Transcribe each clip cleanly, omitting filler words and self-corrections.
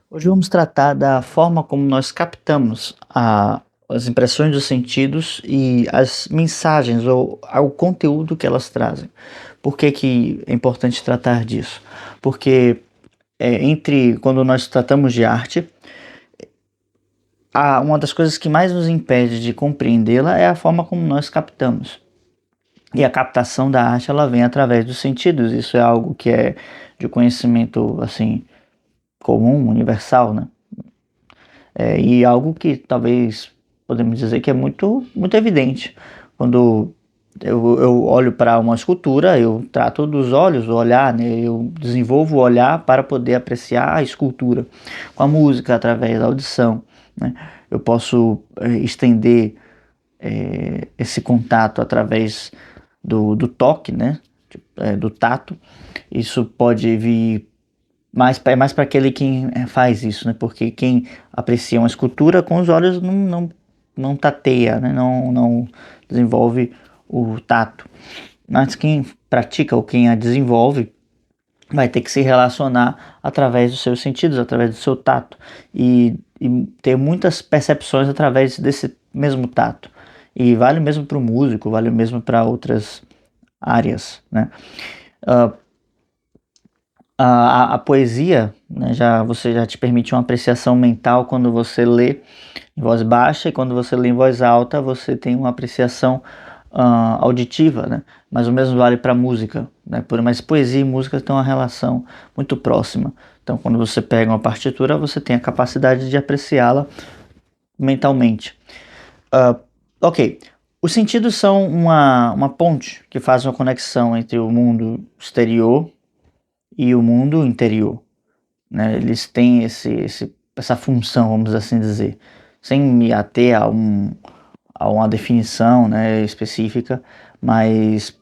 Hoje vamos tratar da forma como nós captamos as impressões dos sentidos e as mensagens ou o conteúdo que elas trazem. Por que que é importante tratar disso? Porque entre quando nós tratamos de arte, uma das coisas que mais nos impede de compreendê-la é a forma como nós captamos. E a captação da arte ela vem através dos sentidos. Isso é algo que é de conhecimento assim comum, universal, né? E algo que talvez podemos dizer que é muito evidente. Quando eu olho para uma escultura, eu trato dos olhos, do olhar, né? Eu desenvolvo o olhar para poder apreciar a escultura. Com a música, através da audição, né? Eu posso estender esse contato através do toque, né? Do tato. Isso pode vir é mais para aquele quem faz isso, né? Porque quem aprecia uma escultura com os olhos não tateia, né? Não desenvolve o tato. Mas quem pratica ou quem a desenvolve vai ter que se relacionar através dos seus sentidos, através do seu tato e ter muitas percepções através desse mesmo tato. E vale mesmo para o músico, vale mesmo para outras áreas, né? Uh, a poesia, né, você já te permite uma apreciação mental quando você lê em voz baixa, e quando você lê em voz alta você tem uma apreciação auditiva, né? Mas o mesmo vale para música, né? Mas poesia e música têm uma relação muito próxima. Então quando você pega uma partitura você tem a capacidade de apreciá-la mentalmente. Uh, ok, os sentidos são uma ponte que faz uma conexão entre o mundo exterior e o mundo interior, né? Eles têm essa função, vamos assim dizer, sem me ater a uma definição, né, específica, mas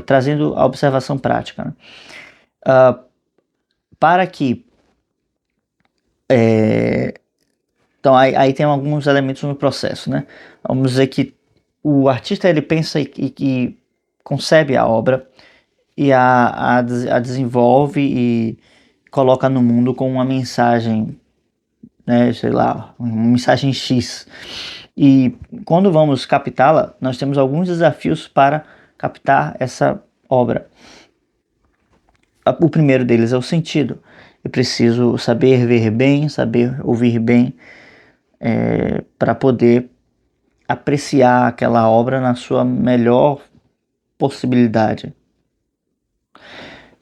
trazendo a observação prática, né? Uh, para que então aí tem alguns elementos no processo, né? Vamos dizer que o artista ele pensa e concebe a obra e a desenvolve e coloca no mundo com uma mensagem, né, sei lá, uma mensagem X. E quando vamos captá-la, nós temos alguns desafios para captar essa obra. O primeiro deles é o sentido. Eu preciso saber ver bem, saber ouvir bem, para poder apreciar aquela obra na sua melhor possibilidade,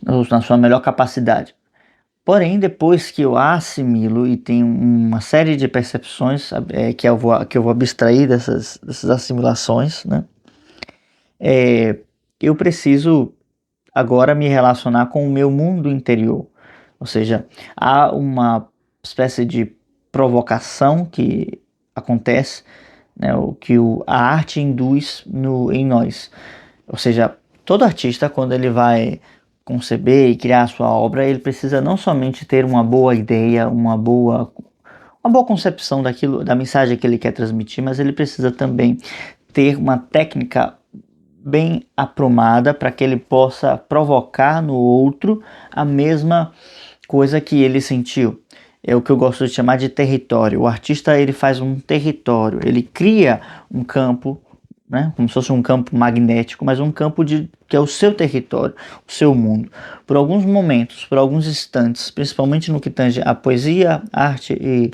na sua melhor capacidade. Porém, depois que eu assimilo e tenho uma série de percepções que eu vou abstrair dessas assimilações, né? Eu preciso agora me relacionar com o meu mundo interior. Ou seja, há uma espécie de provocação que acontece, né, o que a arte induz em nós. Ou seja, todo artista, quando ele vai conceber e criar a sua obra, ele precisa não somente ter uma boa ideia, uma boa concepção daquilo, da mensagem que ele quer transmitir, mas ele precisa também ter uma técnica bem aprumada para que ele possa provocar no outro a mesma coisa que ele sentiu. É o que eu gosto de chamar de território. O artista ele faz um território, ele cria um campo, né, como se fosse um campo magnético, mas um campo que é o seu território, o seu mundo. Por alguns momentos, por alguns instantes, principalmente no que tange a poesia, arte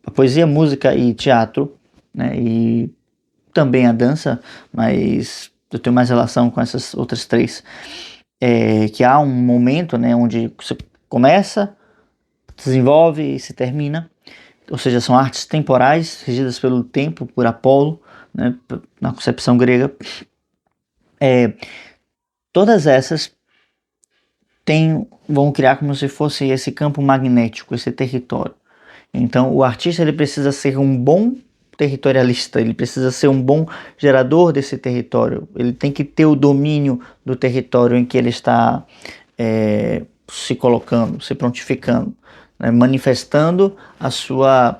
a poesia, música e teatro, né, e também a dança, mas eu tenho mais relação com essas outras três, que há um momento, né, onde você começa, desenvolve e se termina, ou seja, são artes temporais, regidas pelo tempo, por Apolo, né, na concepção grega. Todas essas vão criar como se fosse esse campo magnético, esse território. Então o artista ele precisa ser um bom territorialista, ele precisa ser um bom gerador desse território, ele tem que ter o domínio do território em que ele está se colocando, se prontificando, né, manifestando a sua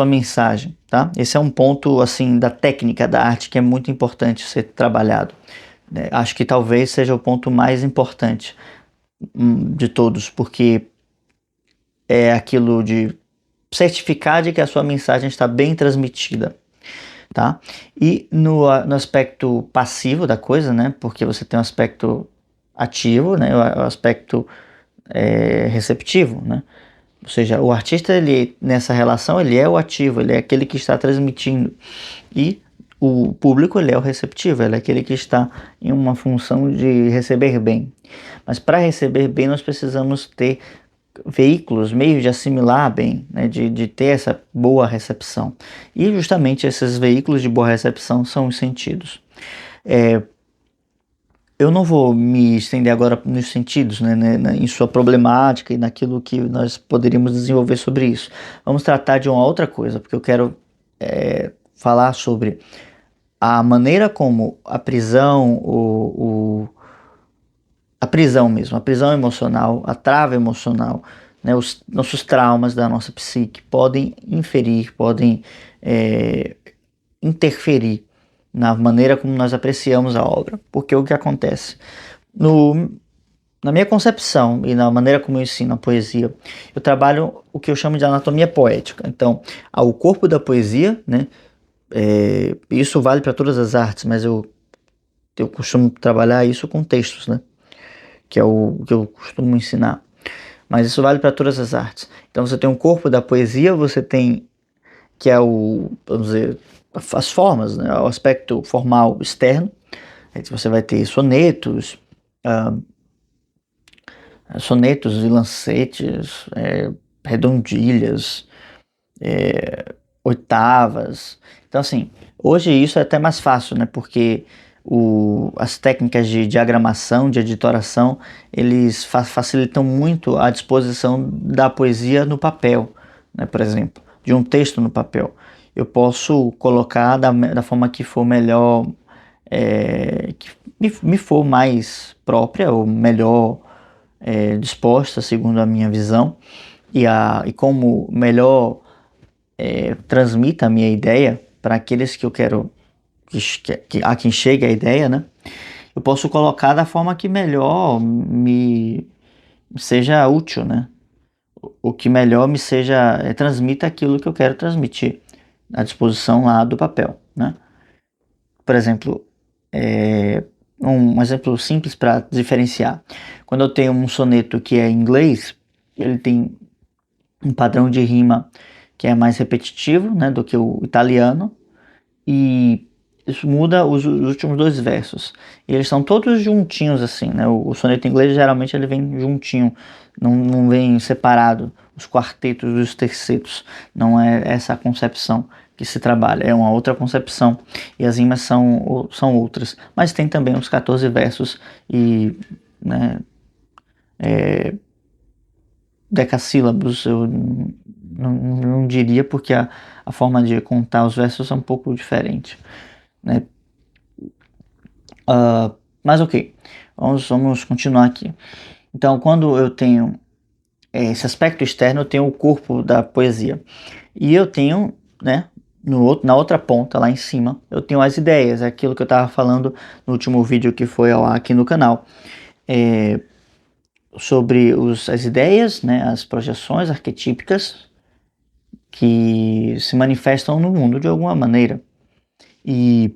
mensagem, tá? Esse é um ponto assim da técnica da arte que é muito importante ser trabalhado, né? Acho que talvez seja o ponto mais importante de todos, porque é aquilo de certificar de que a sua mensagem está bem transmitida, tá? E no aspecto passivo da coisa, né? Porque você tem um aspecto ativo, né? O aspecto receptivo, né? Ou seja, o artista, ele, nessa relação, ele é o ativo, ele é aquele que está transmitindo. E o público, ele é o receptivo, ele é aquele que está em uma função de receber bem. Mas para receber bem, nós precisamos ter veículos, meios de assimilar bem, né, de ter essa boa recepção. E justamente esses veículos de boa recepção são os sentidos. Eu não vou me estender agora nos sentidos, né, em sua problemática e naquilo que nós poderíamos desenvolver sobre isso. Vamos tratar de uma outra coisa, porque eu quero falar sobre a maneira como a prisão, a prisão mesmo, a prisão emocional, a trava emocional, né, os nossos traumas da nossa psique podem inferir, podem interferir na maneira como nós apreciamos a obra. Porque o que acontece? Na minha concepção e na maneira como eu ensino a poesia, eu trabalho o que eu chamo de anatomia poética. Então, há o corpo da poesia, né? Isso vale para todas as artes, mas eu costumo trabalhar isso com textos, né? Que é o que eu costumo ensinar. Mas isso vale para todas as artes. Então você tem um corpo da poesia, você tem, que é vamos dizer, as formas, né? O aspecto formal externo. Aí você vai ter sonetos, vilancetes, redondilhas, oitavas. Então assim, hoje isso é até mais fácil, né? Porque as técnicas de diagramação, de editoração, eles facilitam muito a disposição da poesia no papel, né? Por exemplo, de um texto no papel. Eu posso colocar da forma que for melhor, que me for mais própria ou melhor disposta, segundo a minha visão, e como melhor transmita a minha ideia para aqueles que eu quero a quem chegue a ideia, né? Eu posso colocar da forma que melhor me seja útil, né? O que melhor me seja transmita aquilo que eu quero transmitir à disposição lá do papel, né? Por exemplo, um exemplo simples para diferenciar. Quando eu tenho um soneto que é em inglês, ele tem um padrão de rima que é mais repetitivo, né, do que o italiano, e isso muda os últimos dois versos. E eles são todos juntinhos assim, né? O soneto inglês geralmente ele vem juntinho, não vem separado, os quartetos dos tercetos. Não é essa a concepção que se trabalha, é uma outra concepção. E as rimas são outras. Mas tem também os 14 versos e, né, decassílabos, eu não diria, porque a forma de contar os versos é um pouco diferente, né? Mas ok, vamos continuar aqui. Então, quando eu tenho esse aspecto externo, eu tenho o corpo da poesia. E eu tenho, né, na outra ponta, lá em cima, eu tenho as ideias, aquilo que eu estava falando no último vídeo que foi ao ar aqui no canal. Sobre as ideias, né, as projeções arquetípicas que se manifestam no mundo de alguma maneira. E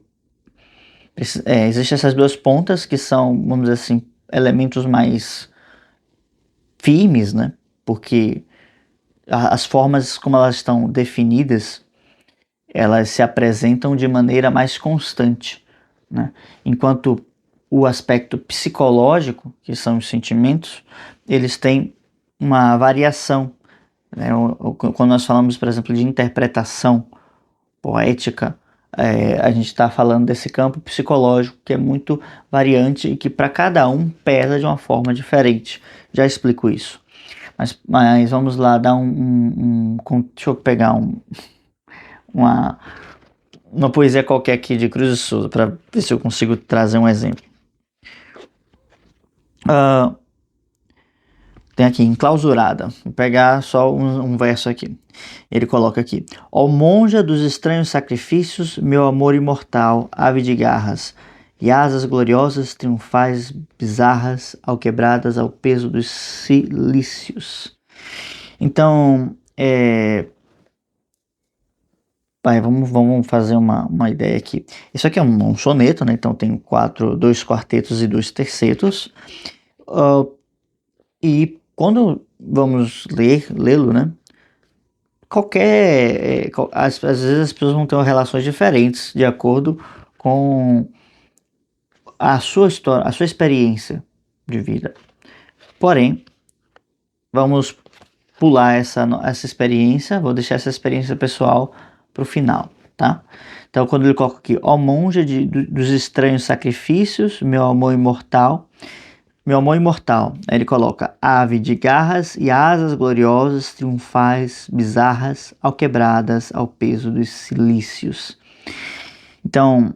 existem essas duas pontas que são, vamos dizer assim, elementos mais firmes, né? Porque as formas como elas estão definidas, elas se apresentam de maneira mais constante, né? Enquanto o aspecto psicológico, que são os sentimentos, eles têm uma variação, né? Quando nós falamos, por exemplo, de interpretação poética, a gente está falando desse campo psicológico que é muito variante e que para cada um pesa de uma forma diferente. Já explico isso. Mas vamos lá dar deixa eu pegar uma poesia qualquer aqui de Cruz de Souza para ver se eu consigo trazer um exemplo. Tem aqui, enclausurada. Vou pegar só um verso aqui. Ele coloca aqui: ó monja dos estranhos sacrifícios, meu amor imortal, ave de garras, e asas gloriosas, triunfais, bizarras, alquebradas ao peso dos cilícios. Então, vamos fazer uma ideia aqui. Isso aqui é um soneto, né? Então tem dois quartetos e dois tercetos. E quando vamos lê-lo, né? Às vezes as pessoas vão ter relações diferentes de acordo com a sua história, a sua experiência de vida. Porém, vamos pular essa experiência, vou deixar essa experiência pessoal para o final, tá? Então, quando ele coloca aqui, ó monja dos estranhos sacrifícios, meu amor imortal, aí ele coloca ave de garras e asas gloriosas, triunfais, bizarras, alquebradas ao peso dos cilícios. Então,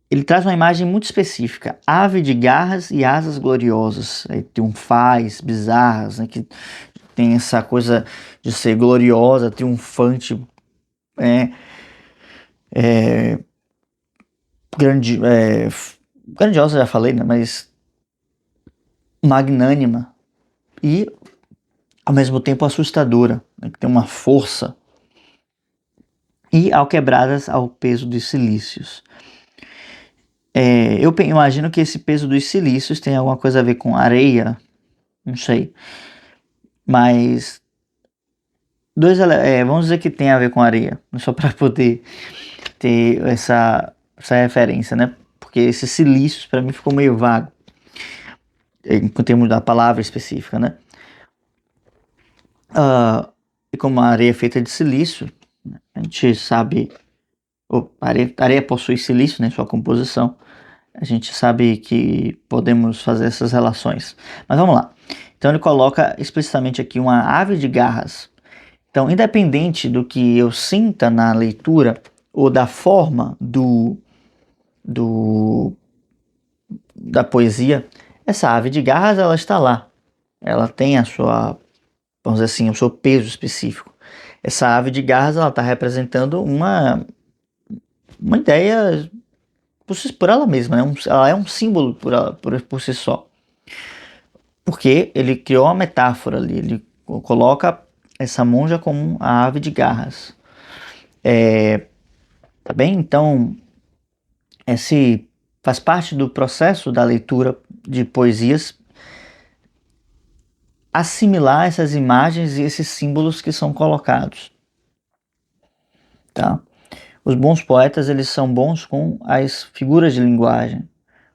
ele traz uma imagem muito específica, ave de garras e asas gloriosas, triunfais, bizarras, né, que tem essa coisa de ser gloriosa, triunfante, grandiosa, já falei, né, mas magnânima e ao mesmo tempo assustadora, né, que tem uma força, e alquebradas ao peso dos cilícios. Eu imagino que esse peso dos cilícios tem alguma coisa a ver com areia, não sei, mas vamos dizer que tem a ver com areia, só para poder ter essa referência, né? Porque esses silícios para mim ficou meio vago em termos da palavra específica, né? E como a areia é feita de silício, a gente sabe, a areia possui silício, né, sua composição, a gente sabe que podemos fazer essas relações. Mas vamos lá. Então ele coloca explicitamente aqui uma ave de garras. Então, independente do que eu sinta na leitura ou da forma da poesia, essa ave de garras ela está lá. Ela tem a sua, vamos dizer assim, o seu peso específico. Essa ave de garras ela está representando uma ideia por ela mesma, né? Ela é um símbolo por si só. Porque ele criou uma metáfora ali, ele coloca essa monja como a ave de garras. Tá bem? Então, esse faz parte do processo da leitura de poesias assimilar essas imagens e esses símbolos que são colocados, tá? Os bons poetas, eles são bons com as figuras de linguagem,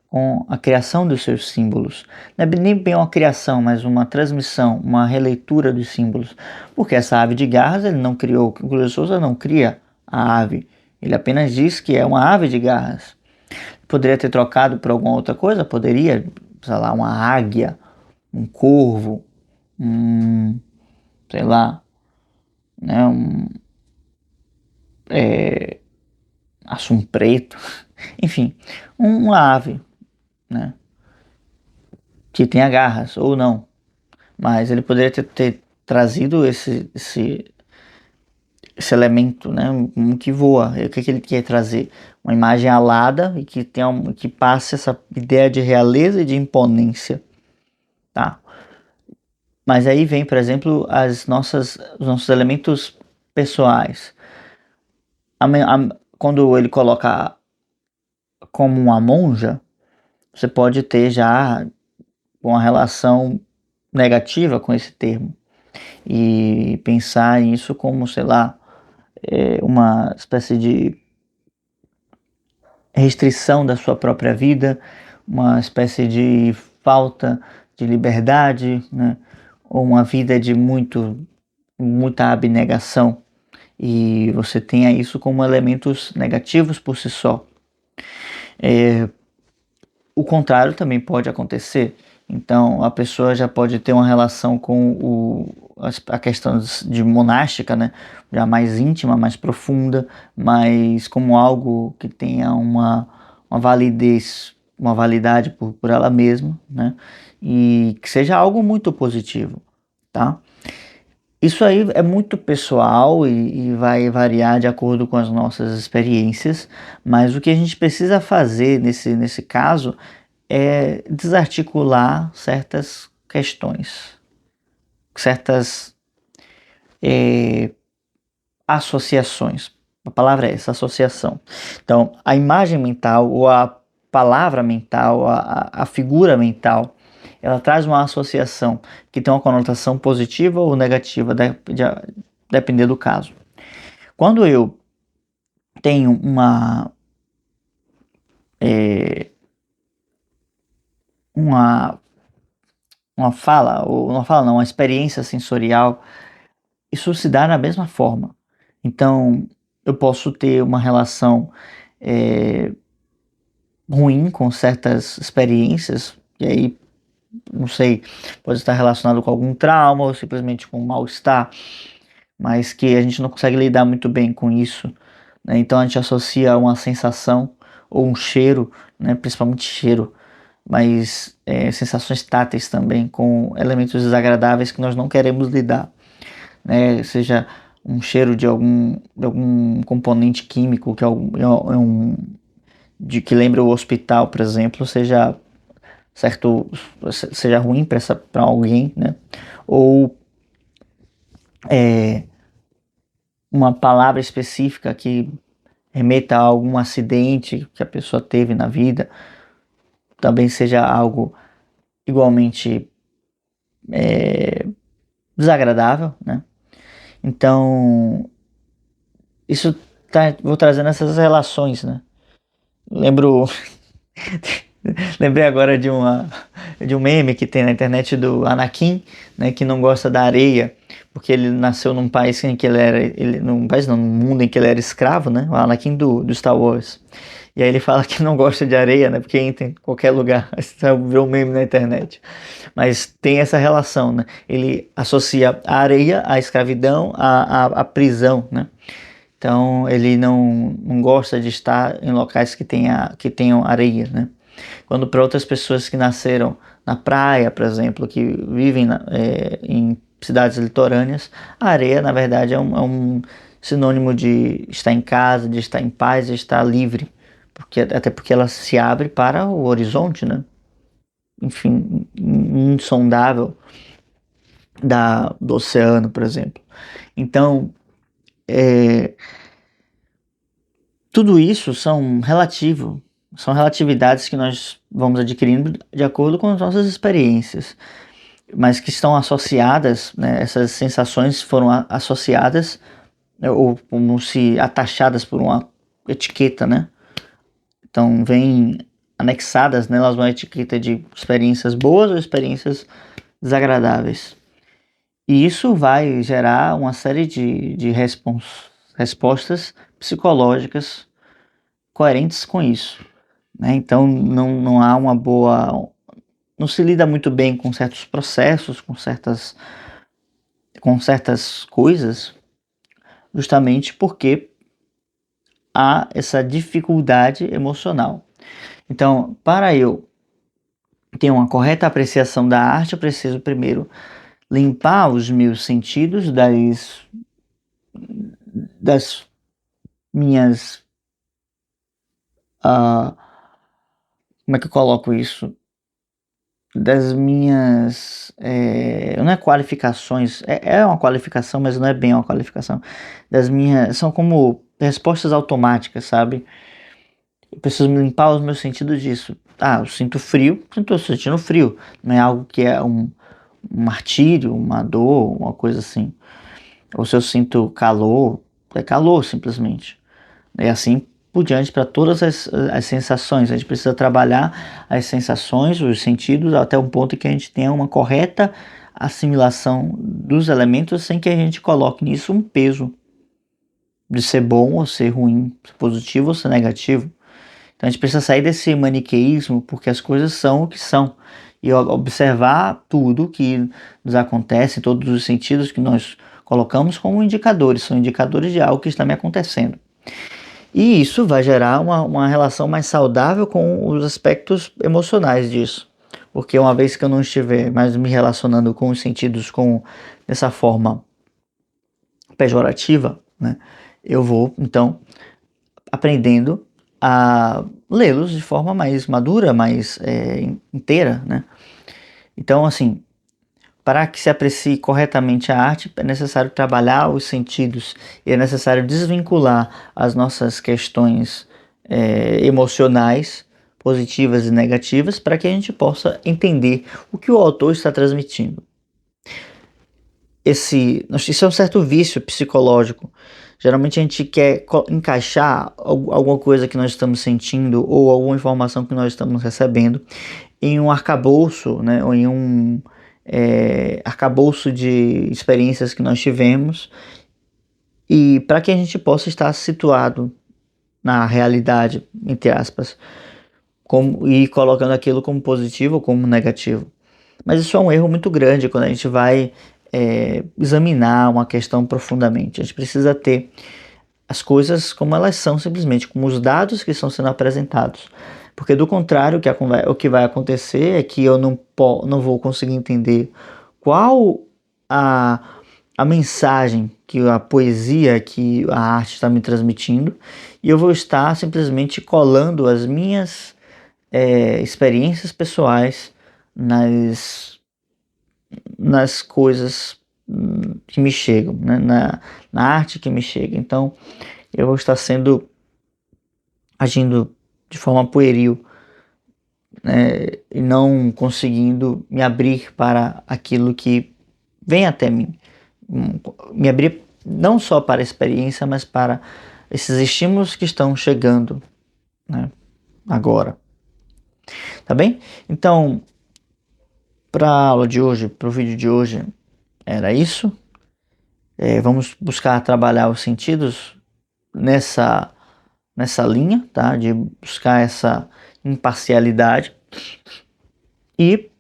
com a criação dos seus símbolos. Não é nem bem uma criação, mas uma transmissão, uma releitura dos símbolos. Porque essa ave de garras, ele não criou, o Júlio de Souza não cria a ave, ele apenas diz que é uma ave de garras. Poderia ter trocado por alguma outra coisa? Poderia, sei lá, uma águia, um corvo, sei lá, né, assum preto, enfim, uma ave, né, que tenha garras ou não, mas ele poderia ter trazido esse elemento, né, um que voa. O que ele quer trazer? Uma imagem alada e que passe essa ideia de realeza e de imponência, tá? Mas aí vem, por exemplo, os nossos elementos pessoais. Quando ele coloca como uma monja, você pode ter já uma relação negativa com esse termo e pensar nisso como, sei lá, uma espécie de restrição da sua própria vida, uma espécie de falta de liberdade, né? Ou uma vida de muita abnegação. E você tenha isso como elementos negativos por si só. O contrário também pode acontecer. Então a pessoa já pode ter uma relação com a questão de monástica, né? Já mais íntima, mais profunda, mas como algo que tenha uma validez, uma validade por ela mesma, né? E que seja algo muito positivo, tá? Isso aí é muito pessoal e vai variar de acordo com as nossas experiências, mas o que a gente precisa fazer nesse caso é desarticular certas questões, certas associações. A palavra é essa, associação. Então, a imagem mental ou a palavra mental, a figura mental, ela traz uma associação que tem uma conotação positiva ou negativa, depender do caso. Quando eu tenho uma fala, ou uma fala não, uma experiência sensorial, isso se dá da mesma forma. Então, eu posso ter uma relação ruim com certas experiências, e aí, não sei, pode estar relacionado com algum trauma ou simplesmente com um mal-estar, mas que a gente não consegue lidar muito bem com isso, né? Então a gente associa uma sensação ou um cheiro, né? Principalmente cheiro, mas sensações táteis também com elementos desagradáveis que nós não queremos lidar, né? Seja um cheiro de algum componente químico que de que lembra o hospital, por exemplo, seja ruim para alguém, né? Ou uma palavra específica que remeta a algum acidente que a pessoa teve na vida, também seja algo igualmente desagradável, né? Então, isso vou trazendo essas relações, né? Lembro Lembrei agora de um meme que tem na internet do Anakin, né, que não gosta da areia, porque ele nasceu num país em que num país não, num mundo em que ele era escravo, né, o Anakin do Star Wars. E aí ele fala que não gosta de areia, né, porque entra em qualquer lugar, você vê um meme na internet. Mas tem essa relação, né, ele associa a areia à escravidão, à prisão, né. Então ele não gosta de estar em locais que tenham areia, né? Quando para outras pessoas que nasceram na praia, por exemplo, que vivem em cidades litorâneas, a areia, na verdade, é um sinônimo de estar em casa, de estar em paz, de estar livre, até porque ela se abre para o horizonte, né? Enfim, insondável do oceano, por exemplo. Então, tudo isso são relatividades que nós vamos adquirindo de acordo com as nossas experiências, mas que estão associadas, né, essas sensações foram associadas, né, ou como se atachadas por uma etiqueta, né? Então vem anexadas nelas uma etiqueta de experiências boas ou experiências desagradáveis. E isso vai gerar uma série de respostas psicológicas coerentes com isso, né? Então não há uma boa, não se lida muito bem com certos processos, com certas coisas, justamente porque há essa dificuldade emocional. Então, para eu ter uma correta apreciação da arte, eu preciso primeiro limpar os meus sentidos das minhas, como é que eu coloco isso? Das minhas, não é qualificações, é uma qualificação, mas não é bem uma qualificação, são como respostas automáticas, sabe? Eu preciso limpar os meus sentidos disso. Eu sinto frio, estou sentindo frio, não é algo que é um martírio, uma dor, uma coisa assim. Ou se eu sinto calor, é calor simplesmente. E assim por diante para todas as sensações. A gente precisa trabalhar as sensações, os sentidos, até um ponto em que a gente tenha uma correta assimilação dos elementos sem que a gente coloque nisso um peso de ser bom ou ser ruim, ser positivo ou ser negativo. Então a gente precisa sair desse maniqueísmo, porque as coisas são o que são. E observar tudo que nos acontece, todos os sentidos que nós colocamos como indicadores, são indicadores de algo que está me acontecendo. E isso vai gerar uma relação mais saudável com os aspectos emocionais disso. Porque uma vez que eu não estiver mais me relacionando com os sentidos dessa forma pejorativa, né, eu vou, então, aprendendo a lê-los de forma mais madura, mais inteira, né? Então, assim, para que se aprecie corretamente a arte, é necessário trabalhar os sentidos e é necessário desvincular as nossas questões emocionais, positivas e negativas, para que a gente possa entender o que o autor está transmitindo. Isso é um certo vício psicológico. Geralmente a gente quer encaixar alguma coisa que nós estamos sentindo ou alguma informação que nós estamos recebendo em um arcabouço, né, ou em um arcabouço de experiências que nós tivemos, e para que a gente possa estar situado na realidade, entre aspas, e colocando aquilo como positivo ou como negativo. Mas isso é um erro muito grande quando a gente vai examinar uma questão profundamente. A gente precisa ter as coisas como elas são, simplesmente como os dados que estão sendo apresentados. Porque do contrário, o que vai acontecer é que eu não vou conseguir entender qual a mensagem, que a poesia, que a arte está me transmitindo, e eu vou estar simplesmente colando as minhas experiências pessoais nas coisas que me chegam, né? na arte que me chega. Então eu vou estar agindo de forma pueril, né? E não conseguindo me abrir para aquilo que vem até mim, me abrir não só para a experiência, mas para esses estímulos que estão chegando, né, agora. Tá bem? Então, para a aula de hoje, para o vídeo de hoje, era isso. Vamos buscar trabalhar os sentidos nessa linha, tá? De buscar essa imparcialidade. E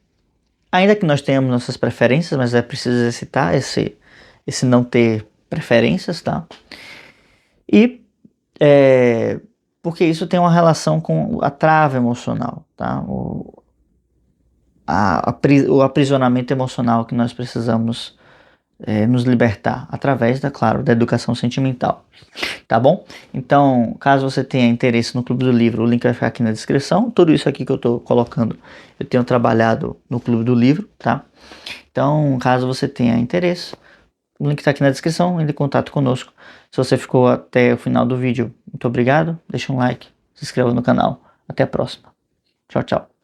ainda que nós tenhamos nossas preferências, mas é preciso exercitar esse não ter preferências, tá? E porque isso tem uma relação com a trava emocional, tá? O aprisionamento emocional que nós precisamos nos libertar através, claro, da educação sentimental. Tá bom? Então, caso você tenha interesse no Clube do Livro, o link vai ficar aqui na descrição. Tudo isso aqui que eu estou colocando, eu tenho trabalhado no Clube do Livro, tá? Então, caso você tenha interesse, o link está aqui na descrição, entre em contato conosco. Se você ficou até o final do vídeo, muito obrigado. Deixa um like, se inscreva no canal. Até a próxima. Tchau, tchau.